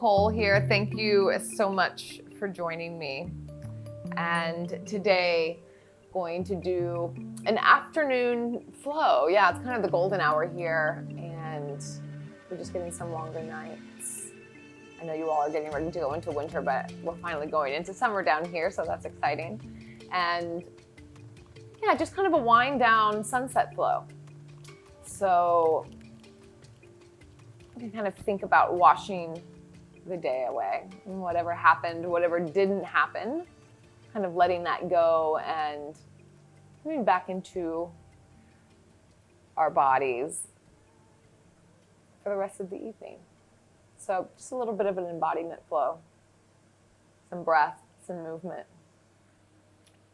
Nicole here. Thank you so much for joining me. And today, going to do an afternoon flow. Yeah, it's kind of the golden hour here, and we're just getting some longer nights. I know you all are getting ready to go into winter, but we're finally going into summer down here, so that's exciting. And yeah, just kind of a wind down sunset flow. So you can kind of think about washing the day away, and whatever happened, whatever didn't happen, kind of letting that go and moving back into our bodies for the rest of the evening. So just a little bit of an embodiment flow, some breath, some movement,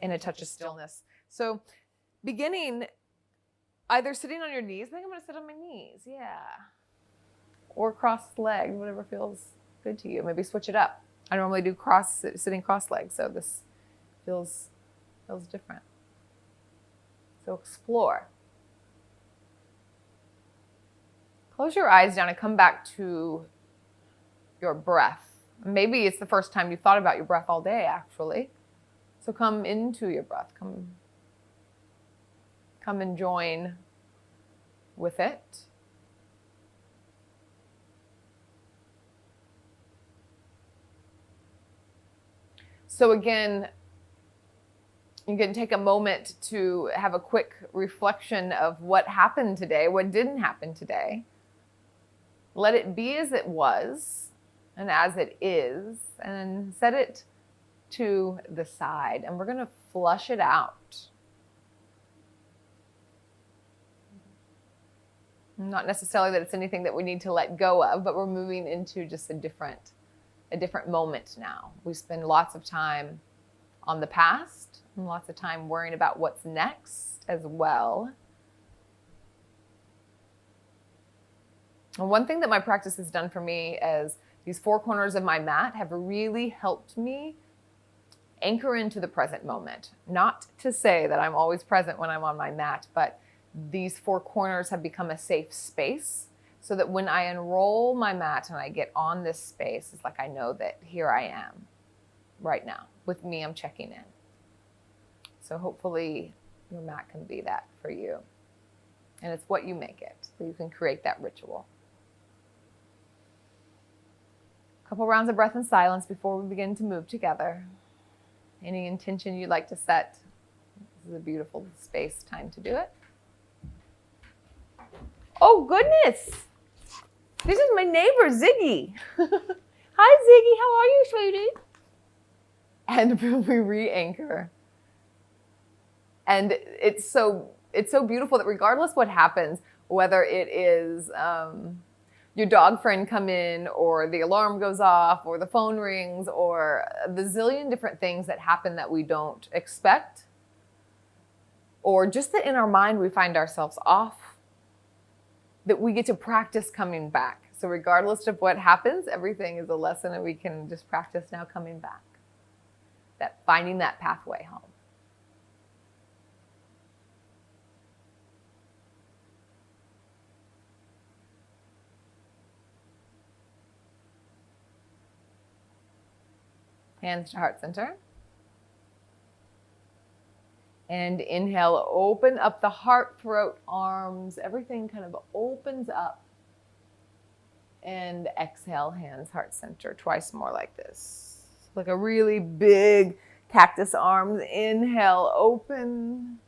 and a touch of stillness. So beginning either sitting on your knees, I think I'm gonna sit on my knees, yeah. Or cross-legged, whatever feels good to you. Maybe switch it up. I normally do sitting cross-legged, so this feels different. So explore. Close your eyes down and come back to your breath. Maybe it's the first time you've thought about your breath all day, actually. So come into your breath. Come and join with it. So again, you can take a moment to have a quick reflection of what happened today, what didn't happen today. Let it be as it was and as it is, and set it to the side. And we're going to flush it out. Not necessarily that it's anything that we need to let go of, but we're moving into just a different moment now. We spend lots of time on the past and lots of time worrying about what's next as well. And one thing that my practice has done for me is these four corners of my mat have really helped me anchor into the present moment. Not to say that I'm always present when I'm on my mat, but these four corners have become a safe space so that when I unroll my mat and I get on this space, it's like I know that here I am right now. With me, I'm checking in. So hopefully your mat can be that for you. And it's what you make it, so you can create that ritual. A couple rounds of breath in silence before we begin to move together. Any intention you'd like to set, this is a beautiful space, time to do it. Oh goodness! This is my neighbor, Ziggy. Hi, Ziggy. How are you, sweetie? And we re-anchor. And it's so beautiful that regardless what happens, whether it is your dog friend come in, or the alarm goes off, or the phone rings, or the zillion different things that happen that we don't expect, or just that in our mind we find ourselves off, that we get to practice coming back. So regardless of what happens, everything is a lesson, and we can just practice now coming back. That finding that pathway home. Hands to heart center. And inhale, open up the heart, throat, arms, everything kind of opens up. And exhale, hands, heart center, twice more like this. Like a really big cactus arms. Inhale, open,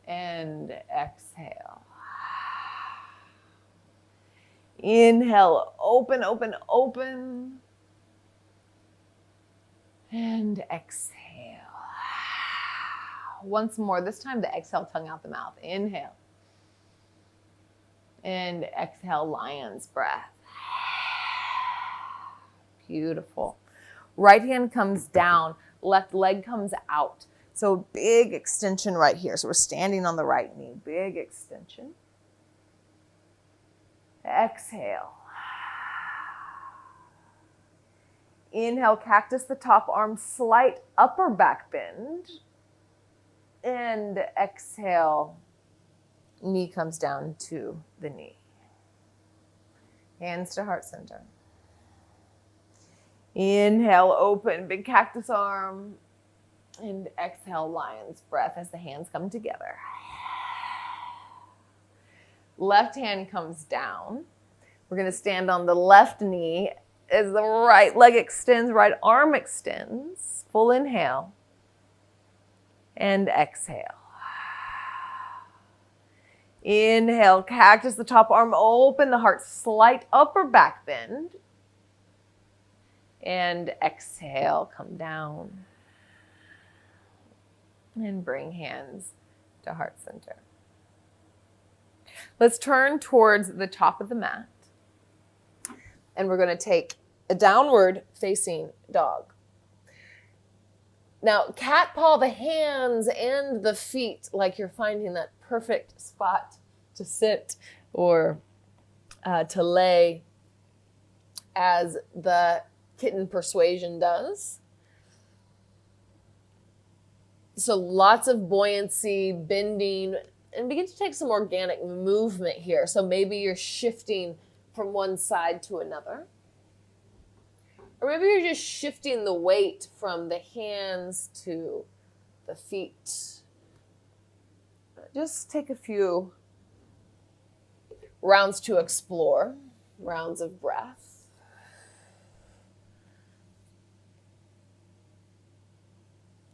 and exhale. Inhale, open, open, open, and exhale. Once more, this time the exhale, tongue out the mouth. Inhale. And exhale, lion's breath. Beautiful. Right hand comes down, left leg comes out. So big extension right here. So we're standing on the right knee. Big extension. Exhale. Inhale, cactus the top arm, slight upper back bend. And exhale, knee comes down to the knee. Hands to heart center. Inhale, open, big cactus arm. And exhale, lion's breath as the hands come together. Left hand comes down. We're going to stand on the left knee as the right leg extends, right arm extends. Full inhale. And exhale. Inhale, cactus, the top arm open, the heart slight upper back bend. And exhale, come down. And bring hands to heart center. Let's turn towards the top of the mat. And we're going to take a downward facing dog. Now, cat paw the hands and the feet like you're finding that perfect spot to sit or to lay, as the kitten persuasion does. So lots of buoyancy, bending, and begin to take some organic movement here. So maybe you're shifting from one side to another. Or maybe you're just shifting the weight from the hands to the feet. Just take a few rounds to explore, rounds of breath.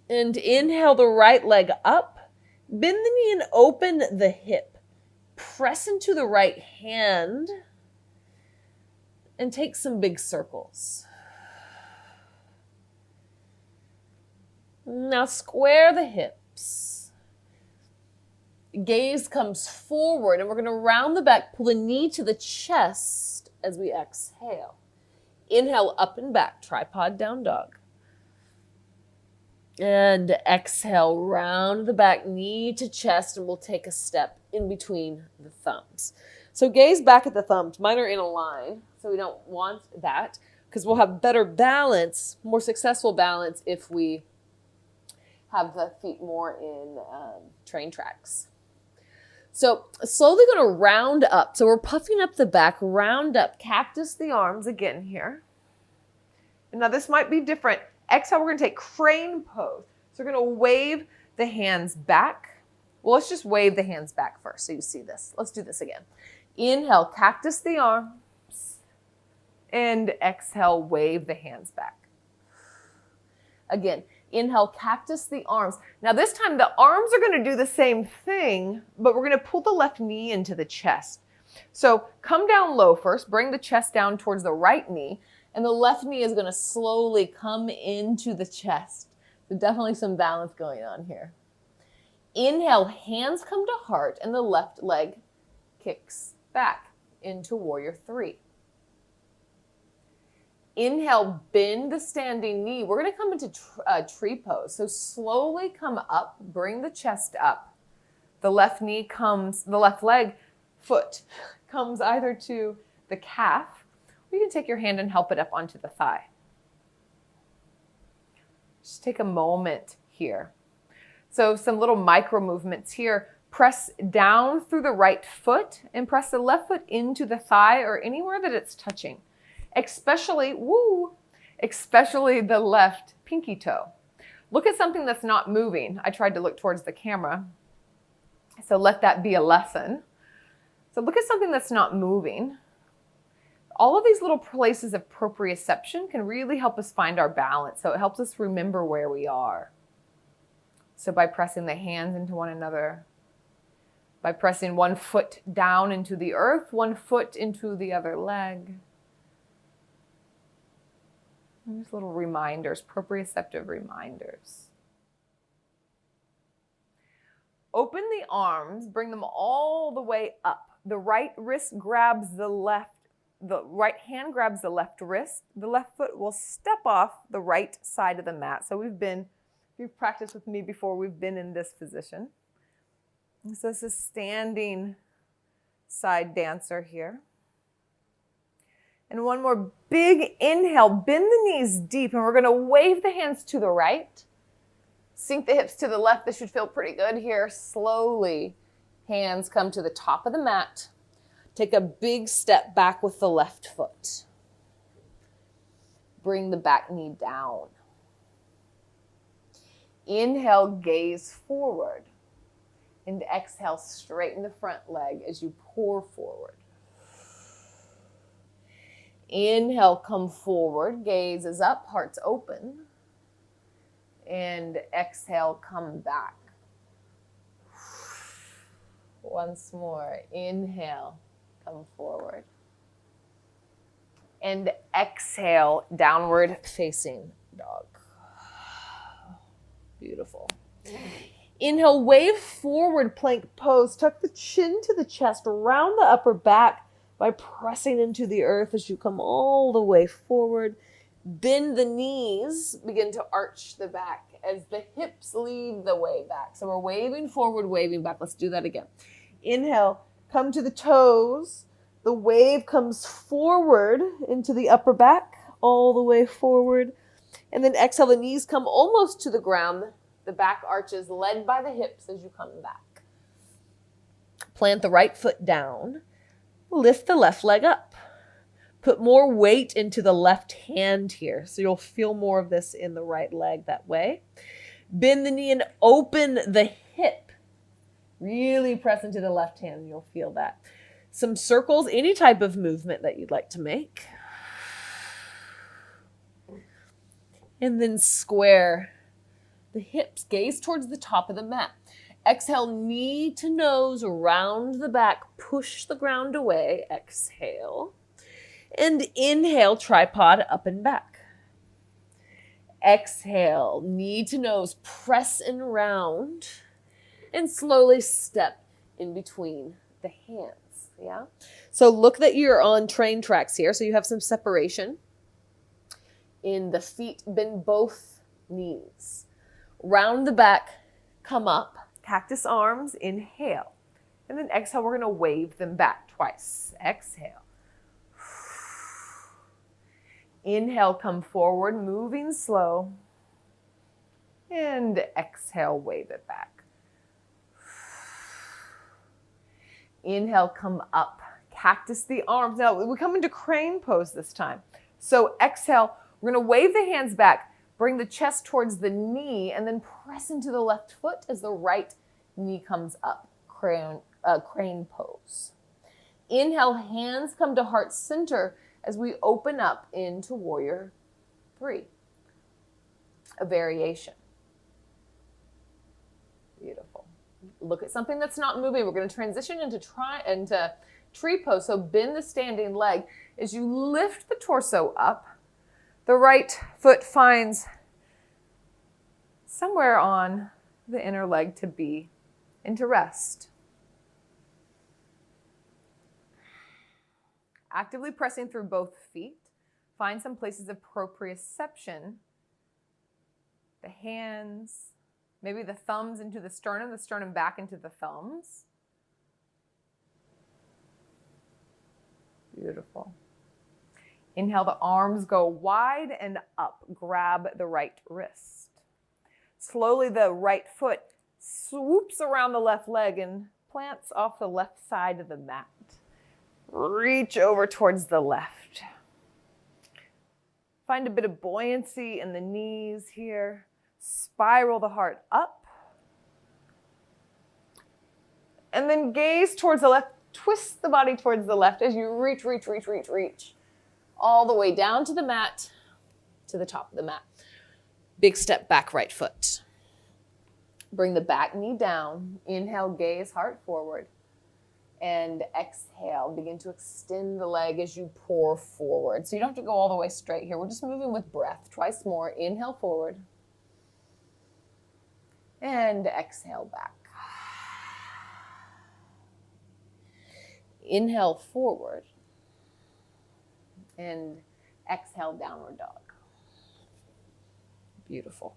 And inhale the right leg up, bend the knee and open the hip. Press into the right hand and take some big circles. Now square the hips. Gaze comes forward, and we're going to round the back, pull the knee to the chest as we exhale. Inhale, up and back, tripod down dog. And exhale, round the back, knee to chest, and we'll take a step in between the thumbs. So gaze back at the thumbs. Mine are in a line, so we don't want that because we'll have better balance, more successful balance if we have the feet more in train tracks. So slowly going to round up. So we're puffing up the back, round up, cactus the arms again here. And now this might be different. Exhale, we're going to take crane pose. So we're going to wave the hands back. Well, let's just wave the hands back first so you see this. Let's do this again. Inhale, cactus the arms. And exhale, wave the hands back. Again. Inhale, cactus the arms. Now this time the arms are going to do the same thing, but we're going to pull the left knee into the chest. So come down low first, bring the chest down towards the right knee, and the left knee is going to slowly come into the chest. So definitely some balance going on here. Inhale, hands come to heart, and the left leg kicks back into warrior three. Inhale, bend the standing knee. We're going to come into tree pose. So slowly come up, bring the chest up. The left knee comes, the left leg, foot comes either to the calf, or you can take your hand and help it up onto the thigh. Just take a moment here. So some little micro movements here. Press down through the right foot and press the left foot into the thigh or anywhere that it's touching. Especially the left pinky toe. Look at something that's not moving. I tried to look towards the camera, so let that be a lesson. So look at something that's not moving. All of these little places of proprioception can really help us find our balance, so it helps us remember where we are. So by pressing the hands into one another, by pressing one foot down into the earth, one foot into the other leg. Just little reminders, proprioceptive reminders. Open the arms, bring them all the way up. The right wrist grabs the left, the right hand grabs the left wrist. The left foot will step off the right side of the mat. So if you've practiced with me before, we've been in this position. So this is standing side dancer here. And one more big inhale, bend the knees deep, and we're going to wave the hands to the right. Sink the hips to the left. This should feel pretty good here. Slowly, hands come to the top of the mat. Take a big step back with the left foot. Bring the back knee down. Inhale, gaze forward. And exhale, straighten the front leg as you pour forward. Inhale, come forward, gaze is up, heart's open. And exhale, come back. Once more, inhale, come forward. And exhale, downward facing dog. Beautiful. Inhale, wave forward, plank pose. Tuck the chin to the chest, round the upper back by pressing into the earth as you come all the way forward. Bend the knees, begin to arch the back as the hips lead the way back. So we're waving forward, waving back. Let's do that again. Inhale, come to the toes. The wave comes forward into the upper back, all the way forward. And then exhale, the knees come almost to the ground. The back arches led by the hips as you come back. Plant the right foot down. Lift the left leg up. Put more weight into the left hand here. So you'll feel more of this in the right leg that way. Bend the knee and open the hip. Really press into the left hand. You'll feel that. Some circles, any type of movement that you'd like to make. And then square the hips. Gaze towards the top of the mat. Exhale, knee to nose, round the back. Push the ground away. Exhale. And inhale, tripod up and back. Exhale, knee to nose, press and round. And slowly step in between the hands. Yeah. So look that you're on train tracks here. So you have some separation in the feet. Bend both knees. Round the back, come up. Cactus arms, inhale. And then exhale, we're going to wave them back twice. Exhale. Inhale, come forward, moving slow. And exhale, wave it back. Inhale, come up. Cactus the arms. Now, we come into crane pose this time. So exhale, we're going to wave the hands back. Bring the chest towards the knee and then press into the left foot as the right knee comes up. Crane pose. Inhale, hands come to heart center as we open up into warrior 3. A variation. Beautiful. Look at something that's not moving. We're going to transition into tree pose. So bend the standing leg. As you lift the torso up, the right foot finds somewhere on the inner leg to be into rest. Actively pressing through both feet. Find some places of proprioception. The hands, maybe the thumbs into the sternum back into the thumbs. Beautiful. Inhale, the arms go wide and up. Grab the right wrist. Slowly, the right foot swoops around the left leg and plants off the left side of the mat. Reach over towards the left. Find a bit of buoyancy in the knees here. Spiral the heart up. And then gaze towards the left. Twist the body towards the left as you reach. All the way down to the mat, to the top of the mat. Big step back, right foot. Bring the back knee down. Inhale, gaze, heart forward. And exhale, begin to extend the leg as you pour forward. So you don't have to go all the way straight here. We're just moving with breath. Twice more. Inhale forward. And exhale back. Inhale forward. And exhale, downward dog. Beautiful.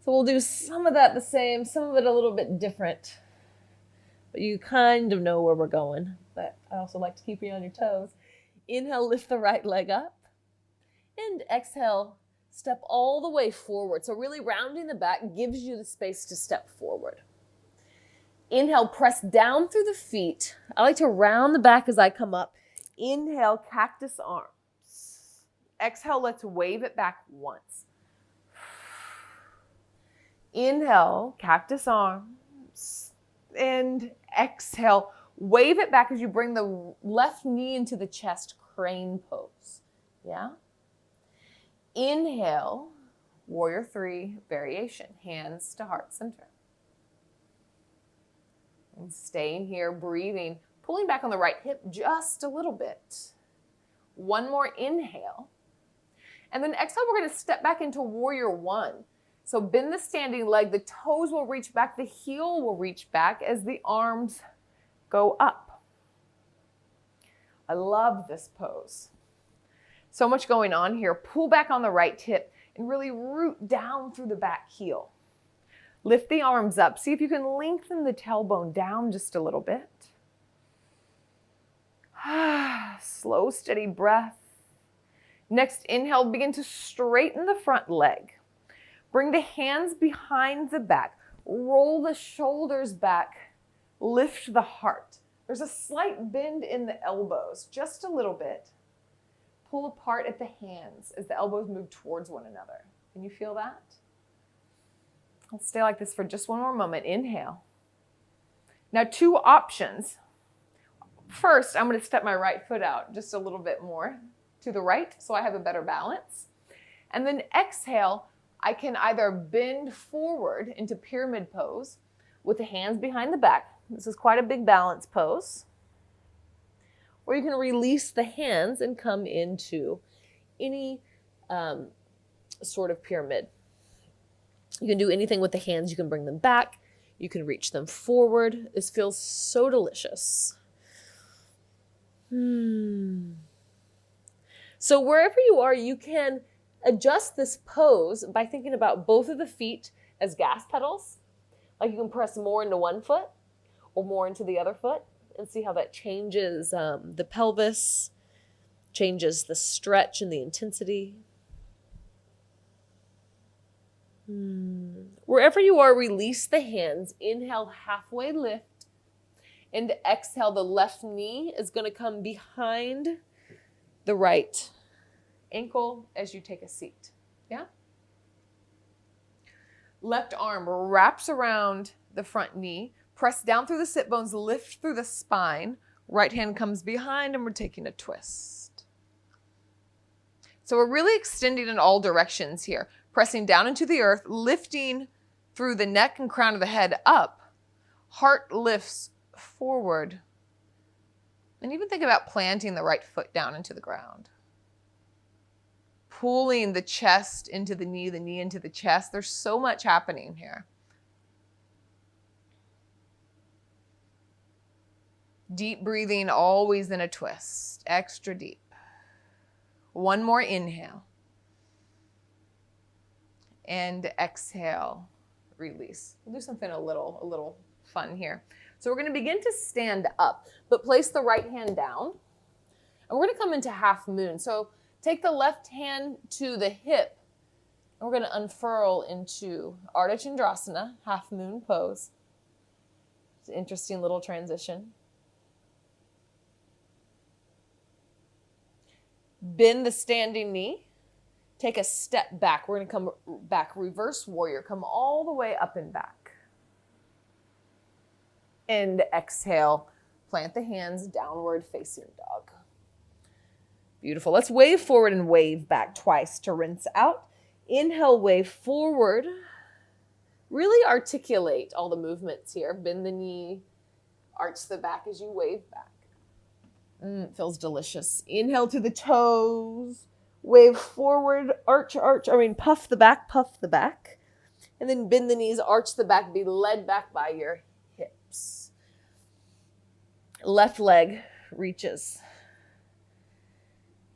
So we'll do some of that the same, some of it a little bit different. But you kind of know where we're going. But I also like to keep you on your toes. Inhale, lift the right leg up. And exhale, step all the way forward. So really rounding the back gives you the space to step forward. Inhale, press down through the feet. I like to round the back as I come up. Inhale, cactus arms. Exhale, let's wave it back once. Inhale, cactus arms. And exhale, wave it back as you bring the left knee into the chest, crane pose. Yeah? Inhale, warrior three, variation, hands to heart center. And staying here, breathing, pulling back on the right hip just a little bit. One more inhale. And then exhale, we're going to step back into warrior one. So bend the standing leg, the toes will reach back, the heel will reach back as the arms go up. I love this pose. So much going on here. Pull back on the right hip and really root down through the back heel. Lift the arms up. See if you can lengthen the tailbone down just a little bit. Slow, steady breath. Next inhale, begin to straighten the front leg. Bring the hands behind the back. Roll the shoulders back. Lift the heart. There's a slight bend in the elbows, just a little bit. Pull apart at the hands as the elbows move towards one another. Can you feel that? Let's stay like this for just one more moment. Inhale. Now, two options. First, I'm going to step my right foot out just a little bit more to the right so I have a better balance. And then exhale, I can either bend forward into pyramid pose with the hands behind the back. This is quite a big balance pose. Or you can release the hands and come into any sort of pyramid. You can do anything with the hands. You can bring them back. You can reach them forward. This feels so delicious. So wherever you are, you can adjust this pose by thinking about both of the feet as gas pedals. Like you can press more into one foot or more into the other foot and see how that changes the pelvis, changes the stretch and the intensity. Wherever you are, release the hands. Inhale, halfway lift. And exhale, the left knee is going to come behind the right ankle as you take a seat. Yeah? Left arm wraps around the front knee. Press down through the sit bones, lift through the spine. Right hand comes behind and we're taking a twist. So we're really extending in all directions here. Pressing down into the earth, lifting through the neck and crown of the head up. Heart lifts forward. And even think about planting the right foot down into the ground. Pulling the chest into the knee into the chest. There's so much happening here. Deep breathing, always in a twist. Extra deep. One more inhale. And exhale, release. We'll do something a little fun here. So we're going to begin to stand up, but place the right hand down. And we're going to come into half moon. So take the left hand to the hip. And we're going to unfurl into Ardha Chandrasana, half moon pose. It's an interesting little transition. Bend the standing knee. Take a step back. We're going to come back, reverse warrior. Come all the way up and back. And exhale, plant the hands, downward facing dog. Beautiful. Let's wave forward and wave back twice to rinse out. Inhale, wave forward. Really articulate all the movements here. Bend the knee, arch the back as you wave back. It feels delicious. Inhale to the toes. Wave forward, puff the back. And then bend the knees, arch the back, be led back by your hips. Left leg reaches.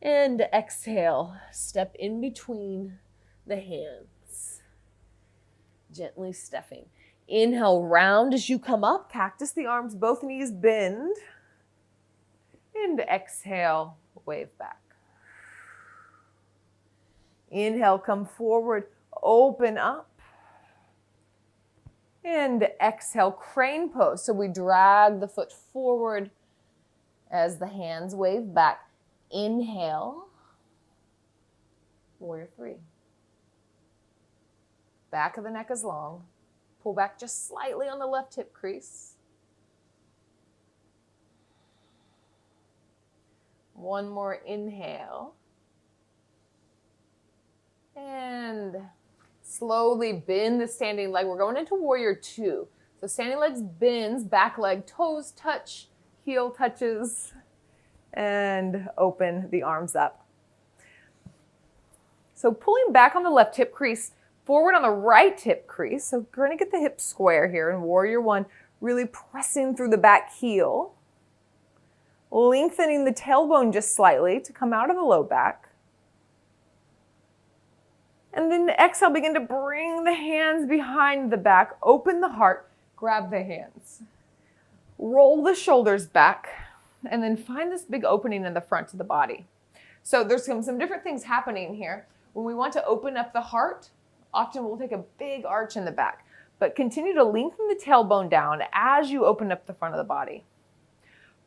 And exhale, step in between the hands. Gently stepping. Inhale, round as you come up, cactus the arms, both knees bend. And exhale, wave back. Inhale, come forward, open up. And exhale, crane pose. So we drag the foot forward as the hands wave back. Inhale. Warrior three. Back of the neck is long. Pull back just slightly on the left hip crease. One more inhale. And slowly bend the standing leg. We're going into warrior two. So standing legs bends, back leg, toes touch, heel touches, and open the arms up. So pulling back on the left hip crease, forward on the right hip crease. So we're going to get the hip square here in warrior one, really pressing through the back heel. Lengthening the tailbone just slightly to come out of the low back. And then exhale, begin to bring the hands behind the back, open the heart, grab the hands. Roll the shoulders back, and then find this big opening in the front of the body. So there's some different things happening here. When we want to open up the heart, often we'll take a big arch in the back, but continue to lengthen the tailbone down as you open up the front of the body.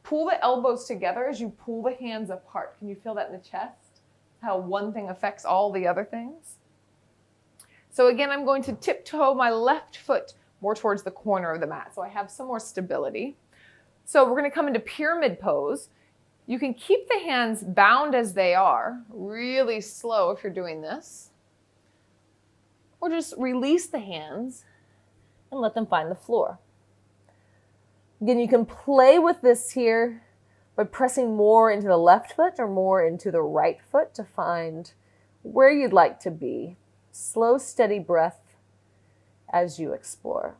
Pull the elbows together as you pull the hands apart. Can you feel that in the chest? How one thing affects all the other things? So again, I'm going to tiptoe my left foot more towards the corner of the mat, so I have some more stability. So we're going to come into pyramid pose. You can keep the hands bound as they are, really slow if you're doing this, or just release the hands and let them find the floor. Again, you can play with this here by pressing more into the left foot or more into the right foot to find where you'd like to be. Slow, steady breath as you explore.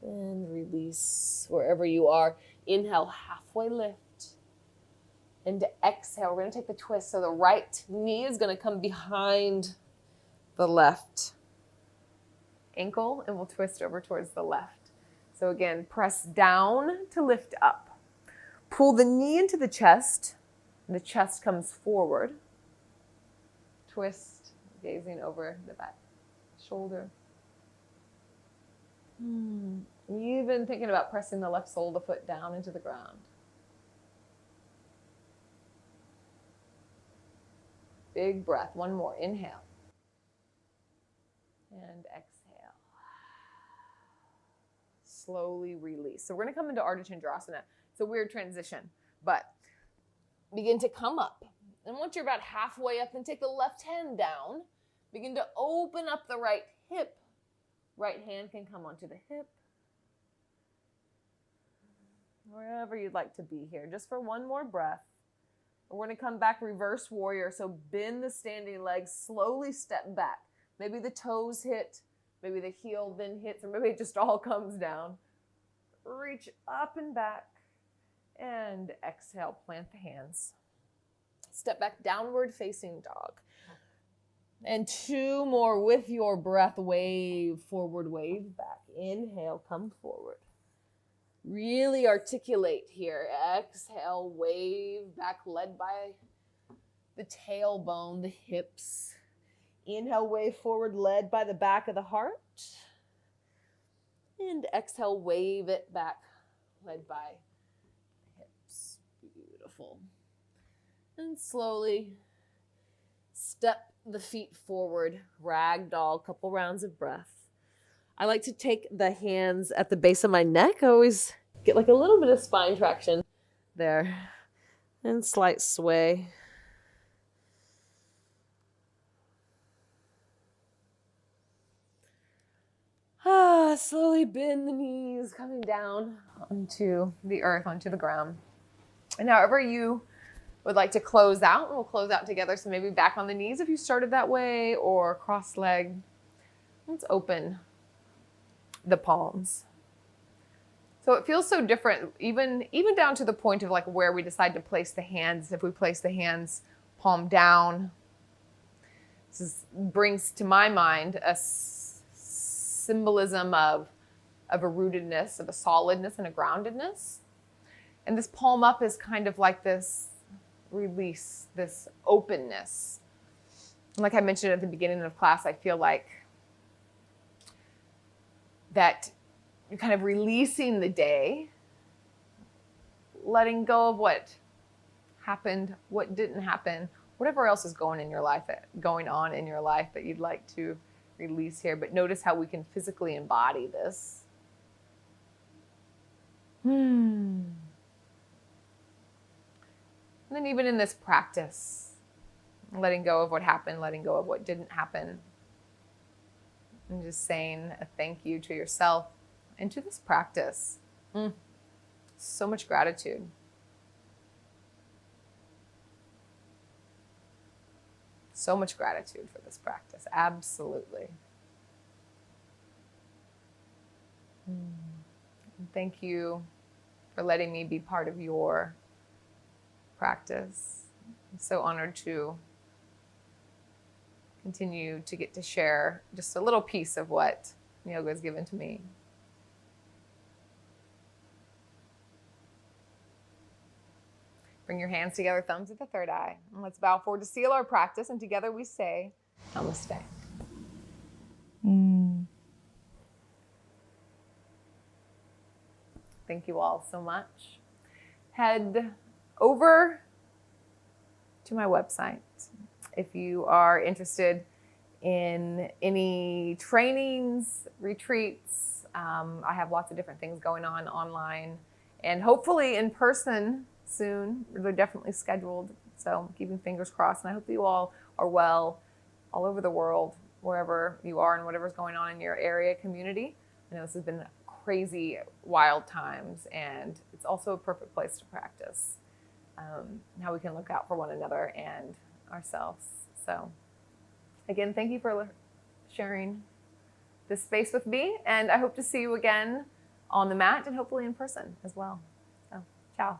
And release wherever you are. Inhale, halfway lift. And to exhale, we're going to take the twist. So the right knee is going to come behind the left ankle, and we'll twist over towards the left. So again, press down to lift up. Pull the knee into the chest. And the chest comes forward. Twist, gazing over the back shoulder. Even thinking about pressing the left sole of the foot down into the ground. Big breath. One more. Inhale. And exhale. Slowly release. So we're going to come into Ardha Chandrasana. It's a weird transition, but begin to come up. And once you're about halfway up, then take the left hand down. Begin to open up the right hip. Right hand can come onto the hip. Wherever you'd like to be here. Just for one more breath. We're going to come back reverse warrior. So bend the standing legs, slowly step back. Maybe the toes hit, maybe the heel then hits, or maybe it just all comes down. Reach up and back, and exhale, plant the hands. Step back, downward facing dog. And two more with your breath, wave forward, wave back. Inhale, come forward. Really articulate here. Exhale, wave back, led by the tailbone, the hips. Inhale, wave forward, led by the back of the heart. And exhale, wave it back, led by the hips. Beautiful. And slowly step the feet forward, ragdoll, couple rounds of breath. I like to take the hands at the base of my neck. I always get like a little bit of spine traction there. And slight sway. Slowly bend the knees, coming down onto the earth, onto the ground. And however you would like to close out, we'll close out together. So maybe back on the knees if you started that way, or cross leg. Let's open the palms. So it feels so different, even down to the point of like where we decide to place the hands. If we place the hands palm down, brings to my mind a symbolism of a rootedness, of a solidness and a groundedness. And this palm up is kind of like this release, this openness. And like I mentioned at the beginning of class, I feel like that you're kind of releasing the day, letting go of what happened, what didn't happen, whatever else is going on in your life that you'd like to release here. But notice how we can physically embody this. And then even in this practice, letting go of what happened, letting go of what didn't happen, and just saying a thank you to yourself and to this practice. So much gratitude. So much gratitude for this practice. Absolutely. Thank you for letting me be part of your practice. I'm so honored to continue to get to share just a little piece of what yoga has given to me. Bring your hands together, thumbs at the third eye. And let's bow forward to seal our practice. And together we say, Namaste. Thank you all so much. Head over to my website if you are interested in any trainings, retreats. I have lots of different things going on online and hopefully in person soon. They're definitely scheduled, so I'm keeping fingers crossed. And I hope you all are well all over the world, wherever you are and whatever's going on in your area community. I know this has been crazy, wild times, and it's also a perfect place to practice how we can look out for one another and ourselves. So again, thank you for sharing this space with me, and I hope to see you again on the mat and hopefully in person as well. So, ciao.